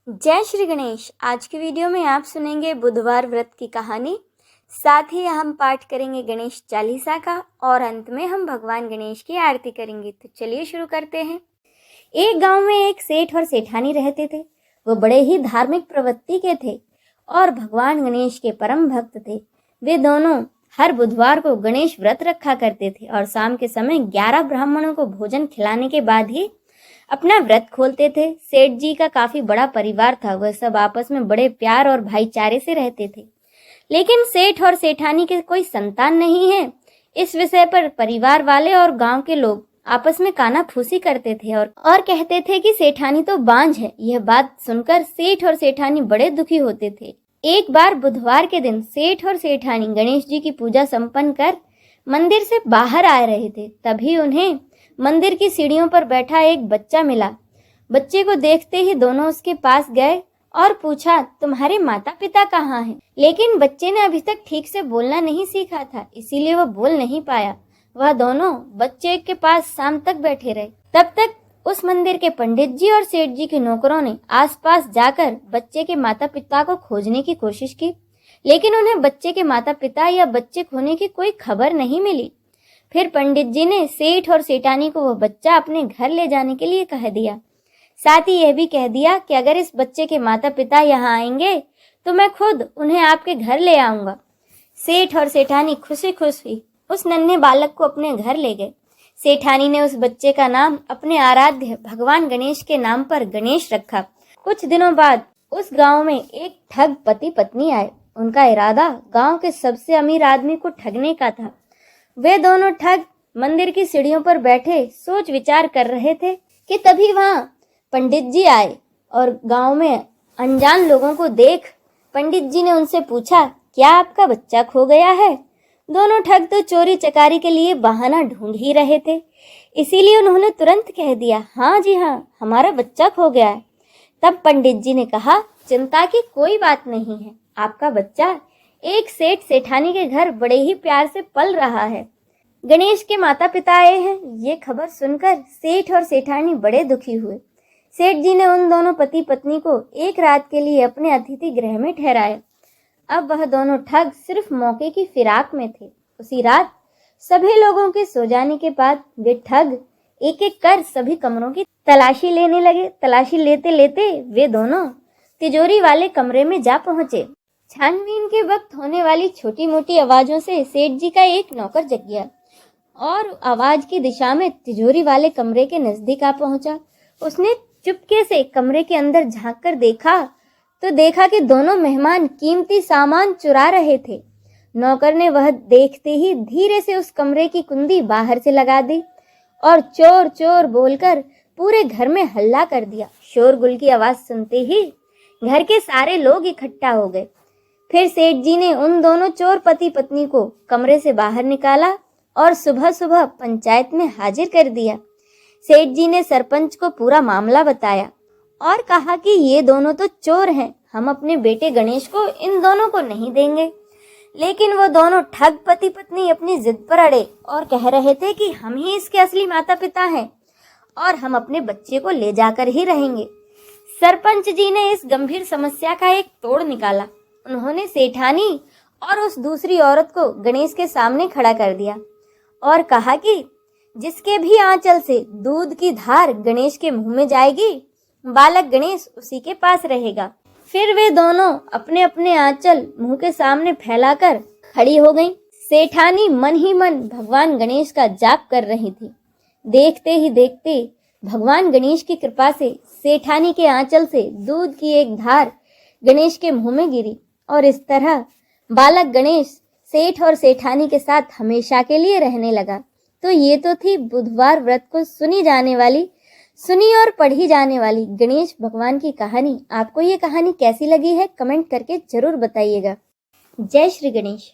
जय श्री गणेश। आज की वीडियो में आप सुनेंगे बुधवार व्रत की कहानी। साथ ही हम पाठ करेंगे गणेश चालीसा का और अंत में हम भगवान गणेश की आरती करेंगे। तो चलिए शुरू करते हैं। एक गांव में एक सेठ और सेठानी रहते थे। वो बड़े ही धार्मिक प्रवृत्ति के थे और भगवान गणेश के परम भक्त थे। वे दोनों हर बुधवार को गणेश व्रत रखा करते थे और शाम के समय 11 ब्राह्मणों को भोजन खिलाने के बाद ही अपना व्रत खोलते थे। सेठ जी का काफी बड़ा परिवार था। वह सब आपस में बड़े प्यार और भाईचारे से रहते थे। लेकिन सेठ और सेठानी के कोई संतान नहीं है। इस विषय पर परिवार वाले और गांव के लोग आपस में कानाफूसी करते थे और कहते थे कि सेठानी तो बांझ है। यह बात सुनकर सेठ और सेठानी बड़े दुखी होते थे। एक बार बुधवार के दिन सेठ और सेठानी गणेश जी की पूजा संपन्न कर मंदिर से बाहर आ रहे थे। तभी उन्हें मंदिर की सीढ़ियों पर बैठा एक बच्चा मिला। बच्चे को देखते ही दोनों उसके पास गए और पूछा, तुम्हारे माता पिता कहाँ हैं? लेकिन बच्चे ने अभी तक ठीक से बोलना नहीं सीखा था, इसीलिए वह बोल नहीं पाया। वह दोनों बच्चे के पास शाम तक बैठे रहे। तब तक उस मंदिर के पंडित जी और सेठ जी के नौकरों ने आसपास जाकर बच्चे के माता पिता को खोजने की कोशिश की, लेकिन उन्हें बच्चे के माता पिता या बच्चे खोने की कोई खबर नहीं मिली। फिर पंडित जी ने सेठ और सेठानी को वह बच्चा अपने घर ले जाने के लिए कह दिया। साथ ही यह भी कह दिया कि अगर इस बच्चे के माता पिता यहाँ आएंगे तो मैं खुद उन्हें आपके घर ले आऊंगा। सेठ और सेठानी खुशी खुशी उस नन्हे बालक को अपने घर ले गए। सेठानी ने उस बच्चे का नाम अपने आराध्य भगवान गणेश के नाम पर गणेश रखा। कुछ दिनों बाद उस गांव में एक ठग पति पत्नी आए। उनका इरादा गांव के सबसे अमीर आदमी को ठगने का था। वे दोनों ठग मंदिर की सीढ़ियों पर बैठे सोच विचार कर रहे थे कि तभी वहां पंडित जी आए और गांव में अनजान लोगों को देख पंडित जी ने उनसे पूछा, क्या आपका बच्चा खो गया है? दोनों ठग तो चोरी चकारी के लिए बहाना ढूंढ ही रहे थे, इसीलिए उन्होंने तुरंत कह दिया, हाँ जी हाँ, हमारा बच्चा खो गया है। तब पंडित जी ने कहा, चिंता की कोई बात नहीं है, आपका बच्चा एक सेठ सेठानी के घर बड़े ही प्यार से पल रहा है। गणेश के माता पिता आए हैं। ये खबर सुनकर सेठ और सेठानी बड़े दुखी हुए। सेठ जी ने उन दोनों पति पत्नी को एक रात के लिए अपने अतिथि गृह में ठहराया। अब वह दोनों ठग सिर्फ मौके की फिराक में थे। उसी रात सभी लोगों के सो जाने के बाद वे ठग एक एक कर सभी कमरों की तलाशी लेने लगे। तलाशी लेते लेते वे दोनों तिजोरी वाले कमरे में जा पहुंचे। छानबीन के वक्त होने वाली छोटी मोटी आवाजों से सेठ जी का एक नौकर जग गया और आवाज की दिशा में तिजोरी वाले कमरे के नजदीक आ पहुंचा। उसने चुपके से कमरे के अंदर झांक कर देखा तो देखा कि दोनों मेहमान कीमती सामान चुरा रहे थे। नौकर ने वह देखते ही धीरे से उस कमरे की कुंडी बाहर से लगा दी और चोर चोर बोलकर पूरे घर में हल्ला कर दिया। शोरगुल की आवाज सुनते ही घर के सारे लोग इकट्ठा हो गए। फिर सेठ जी ने उन दोनों चोर पति पत्नी को कमरे से बाहर निकाला और सुबह सुबह पंचायत में हाजिर कर दिया। सेठ जी ने सरपंच को पूरा मामला बताया और कहा कि ये दोनों तो चोर हैं, हम अपने बेटे गणेश को इन दोनों को नहीं देंगे। लेकिन वो दोनों ठग पति पत्नी अपनी जिद पर अड़े और कह रहे थे कि हम ही इसके असली माता पिता हैं और हम अपने बच्चे को ले जाकर ही रहेंगे। सरपंच जी ने इस गंभीर समस्या का एक तोड़ निकाला। उन्होंने सेठानी और उस दूसरी औरत को गणेश के सामने खड़ा कर दिया और कहा कि जिसके भी आंचल से दूध की धार गणेश के मुंह में जाएगी, बालक गणेश उसी के पास रहेगा। फिर वे दोनों अपने अपने आंचल मुंह के सामने फैलाकर खड़ी हो गईं। सेठानी मन ही मन भगवान गणेश का जाप कर रही थी। देखते ही देखते भगवान गणेश की कृपा से सेठानी के आंचल से दूध की एक धार गणेश के मुंह में गिरी और इस तरह बालक गणेश सेठ और सेठानी के साथ हमेशा के लिए रहने लगा। तो ये तो थी बुधवार व्रत को सुनी और पढ़ी जाने वाली गणेश भगवान की कहानी। आपको ये कहानी कैसी लगी है कमेंट करके जरूर बताइएगा। जय श्री गणेश।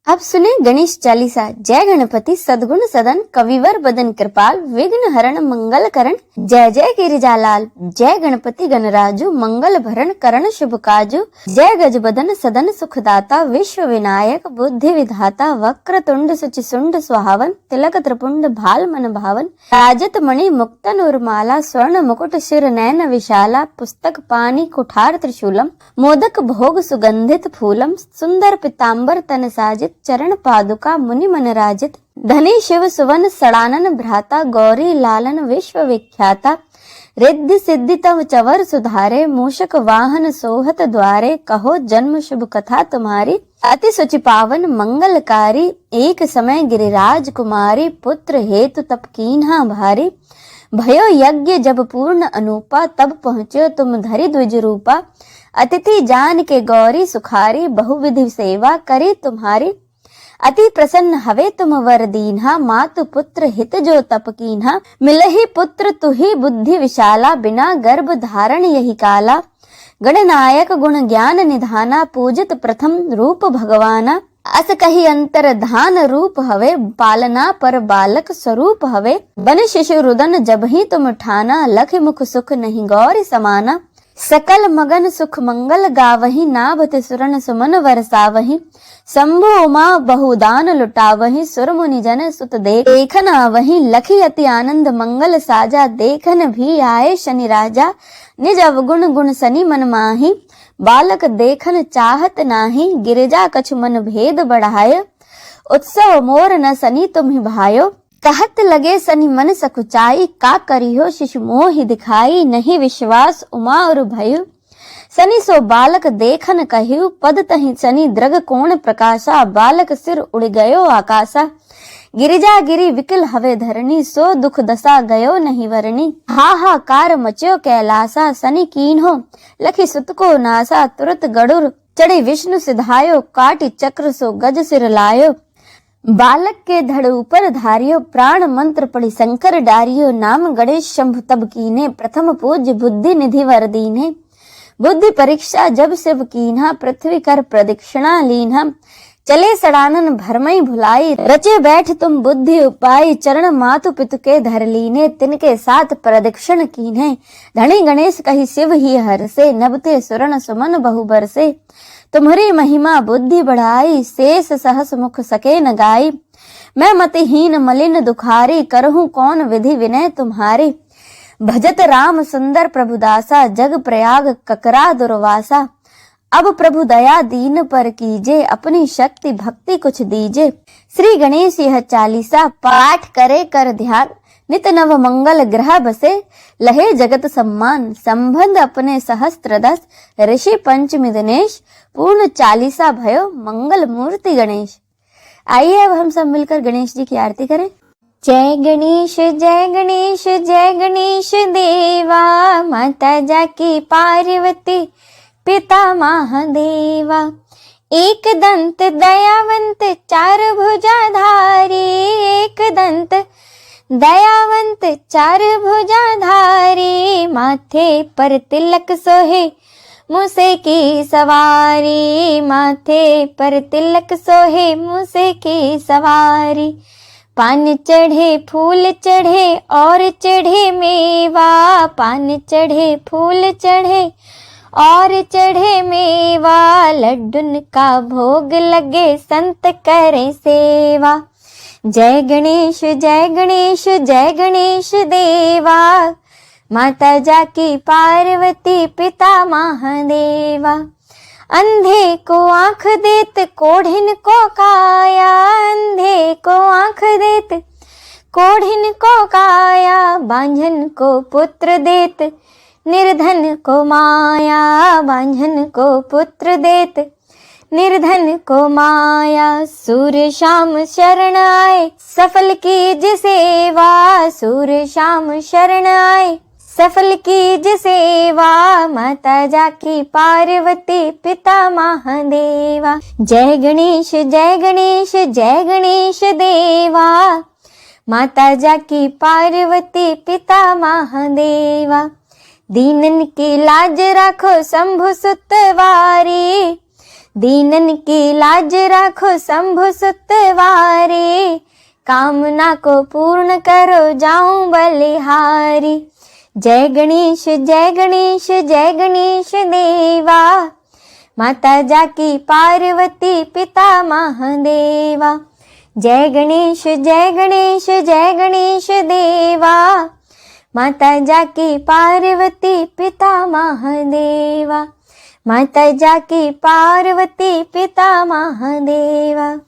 अब सुने गणेश चालीसा। जय गणपति सद्गुण सदन, कविवर बदन कृपाल, विघ्न हरण मंगल करण, जय जय गिरिजालाल। जय गणपति गणराजु, मंगल भरण करण शुभ काजु, जय गज बदन सदन सुखदाता, विश्व विनायक बुद्धि विधाता, वक्र तुंड सुचि सुंड सुहावन, तिलक त्रिपुंड भाल मन भावन, राजत मणि मुक्तन उर्माला, स्वर्ण मुकुट शिर नयन विशाला, पुस्तक पानी कुठार त्रिशूलम, मोदक भोग सुगंधित फूलम, सुंदर पिताम्बर तन साजित, चरण पादुका मुनि मन राजित, धनी शिव सुवन सड़ानन भ्राता, गौरी लालन विश्व विख्याता, रिद्धि सिद्धि तव चवर सुधारे, मूषक वाहन सोहत द्वारे, कहो जन्म शुभ कथा तुम्हारी, अति सुचि पावन मंगलकारी, एक समय गिरिराज कुमारी, पुत्र हेतु तप कीन्हा भारी, भयो यज्ञ जब पूर्ण अनूपा, तब पहुँचो तुम धरि द्विज रूपा, अतिथि जान के गौरी सुखारी, बहुविधि सेवा करी तुम्हारी, अति प्रसन्न हवे तुम वर दीन्हा, मातु पुत्र हित जो तप कीन्हा, मिलहि पुत्र तुहि बुद्धि विशाला, बिना गर्भ धारण यही काला, गणनायक गुण ज्ञान निधाना, पूजित प्रथम रूप भगवाना, अस कही अंतर धान रूप हवे, पालना पर बालक स्वरूप हवे, बन शिशु रुदन जब ही तुम ठाना, लख मुख सुख नहीं गौरी समाना, सकल मगन सुख मंगल गावही, नाभत सुरन सुमन वरसावही, शंभु उमा बहुदान लुटावही, सुर मुनि जन सुत देखन आवही, लखी अति आनंद मंगल साजा, देखन भी आए शनि राजा, निज अवगुण गुण सनि मन माही, बालक देखन चाहत नाही, गिरिजा कछु मन भेद बढ़ाय, उत्सव मोर न सनि तुम्हि भायो, कहत लगे सनि मन सकुचाई, का करियो शिशु मोहि दिखाई, नहीं विश्वास उमा और भयु, सनि सो बालक देखन कहियो, पद तहि सनि द्रग कोण प्रकाशा, बालक सिर उड़ गयो आकाशा, गिरिजा गिरी विकल हवे धरणी, सो दुख दशा गयो नहीं वरणी, हाहाकार मच्यो कैलासा, सनि कीन्हो लखी सुत को नासा, तुरत गरुड़ चढ़े विष्णु सिधायो, काटी चक्र सो गज सिर लायो, बालक के धड़ ऊपर धारियो, प्राण मंत्र पढ़ी शंकर डारियो, नाम गणेश शंभु तब कीने, प्रथम पूज्य बुद्धि निधि वर दीन्हे, बुद्धि परीक्षा जब शिव कीन्हा, पृथ्वी कर प्रदक्षिणा लीन्हा, चले सड़ानन भरमई भुलाई, रचे बैठ तुम बुद्धि उपाय, चरण मातु पितु के धर लीने, तिनके साथ प्रदक्षिण कीन्हे, धनी गणेश कही शिव ही हरसे, नबते सुरन सुमन बहु बरसे, तुम्हारी महिमा बुद्धि बढ़ाई, शेष सहस मुख सके न गाई, मैं मतिहीन मलिन दुखारी, करहूं कौन विधि विनय तुम्हारी, भजत राम सुंदर प्रभुदासा, जग प्रयाग ककरा दुर्वासा, अब प्रभु दया दीन पर कीजे, अपनी शक्ति भक्ति कुछ दीजे, श्री गणेश यह चालीसा, पाठ करे कर ध्यान, नित नव मंगल ग्रह बसे, लहे जगत सम्मान, संबंध अपने सहस्त्र दस, ऋषि पंचमी दिनेश, पूर्ण चालीसा भयो मंगल मूर्ति गणेश। आइए अब हम सब मिलकर गणेश जी की आरती करें। जय गणेश जय गणेश जय गणेश देवा, माता जाकी पार्वती पिता महादेवा, एक दंत दयावंत चार भुजाधारी, एक दंत दयावंत चार भुजाधारी, माथे पर तिलक सोहे मूसे की सवारी, माथे पर तिलक सोहे मूसे की सवारी, पान चढ़े फूल चढ़े और चढ़े मेवा, पान चढ़े फूल चढ़े और चढ़े मेवा, लड्डून का भोग लगे संत करे सेवा, जय गणेश जय गणेश जय गणेश देवा, माता जाकी पार्वती पिता महादेवा, अंधे को आंख देत कोढ़िन को काया, अंधे को आंख देत कोढ़िन को काया, बांझन को पुत्र देत निर्धन को माया, बांझन को पुत्र देत निर्धन को माया, सूर्य शाम शरण आए सफल कीज सेवा, सूर्य शाम शरण आए सफल कीज सेवा, माता जाकी पार्वती पिता महादेवा, जय गणेश जय गणेश जय गणेश देवा, माता जाकी पार्वती पिता महादेवा, दीनन की लाज राखो शंभु सुतवारी, दीनन की लाज राखो शंभु सुतवारे, कामना को पूर्ण करो जाऊं बलिहारी। जय गणेश जय गणेश जय गणेश देवा, माता जाकी पार्वती पिता महादेवा। जय गणेश जय गणेश जय गणेश देवा, माता जाकी पार्वती पिता महादेवा। माता जाकी पार्वती पिता महादेवा।